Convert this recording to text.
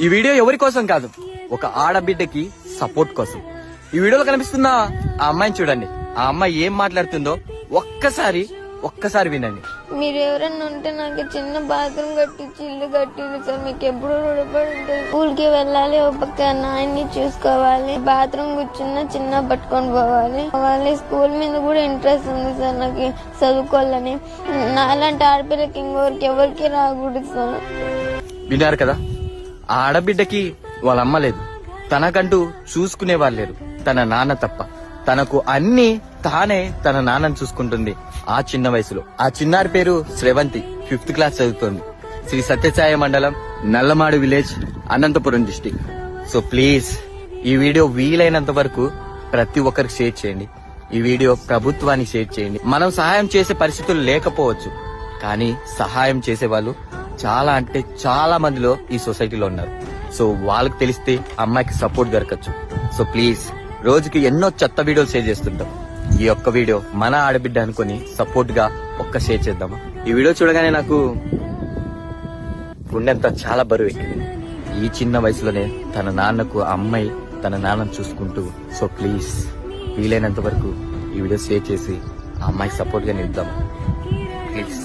ఈ వీడియో ఎవరి కోసం కాదు, ఒక ఆడబిడ్డకి సపోర్ట్ కోసం. ఈ వీడియోలో కనిపిస్తున్న ఆ అమ్మాయిని చూడండి. ఆ అమ్మాయి ఏం మాట్లాడుతుందో ఒక్కసారి వినండి. మీరు ఎవరన్నా ఉంటే నాకు చిన్న బాత్రూమ్ కట్టించి ఇల్లు కట్టింది సార్. మీకు ఎప్పుడు రుణపడి ఉంటుంది. స్కూల్ కి వెళ్ళాలి, ఒక పక్క నాయన్ని చూసుకోవాలి, బాత్రూమ్ కూర్చున్నా చిన్న పట్టుకొని పోవాలి. స్కూల్ మీద కూడా ఇంట్రెస్ట్ ఉంది సార్ నాకు చదువుకోవాలని. నాలాంటి ఆడపిల్లకి ఇంకొకరికి ఎవరికి రాకూడదు సార్. విన్నారు కదా, ఆ ఆడబిడ్డకి వాళ్ళ అమ్మ లేదు, తనకంటూ చూసుకునే వాళ్ళు లేరు, తన నాన్న తప్ప. తనకు అన్ని తానే తన నాన్నని చూసుకుంటుంది ఆ చిన్న వయసులో. ఆ చిన్నారి పేరు శ్రవంతి, 5th క్లాస్ చదువుతోంది. శ్రీ సత్యసాయి మండలం, Nallamadu village, Anantapuram district. So please ఈ వీడియో వీలైనంత వరకు ప్రతి ఒక్కరికి షేర్ చేయండి. ఈ వీడియో ప్రభుత్వానికి షేర్ చేయండి. మనం సహాయం చేసే పరిస్థితులు లేకపోవచ్చు, కానీ సహాయం చేసే వాళ్ళు చాలా అంటే చాలా మందిలో ఈ సొసైటీలో ఉన్నారు. సో వాళ్ళకి తెలిస్తే అమ్మాయికి సపోర్ట్ దొరకచ్చు. సో ప్లీజ్, రోజుకి ఎన్నో చెత్త వీడియోలు షేర్ చేస్తుంటాం. ఈ ఒక్క వీడియో మన ఆడబిడ్డ అనుకుని సపోర్ట్ గా ఒక్క షేర్ చేద్దామా? ఈ వీడియో చూడగానే నాకు గుండెంతా చాలా బరువు ఎక్కింది. ఈ చిన్న వయసులోనే తన నాన్నకు అమ్మాయి తన నాన్నను చూసుకుంటూ. సో ప్లీజ్ వీలైనంత వరకు ఈ వీడియో షేర్ చేసి ఆ అమ్మాయికి సపోర్ట్ గా నిలుద్దాం ప్లీజ్.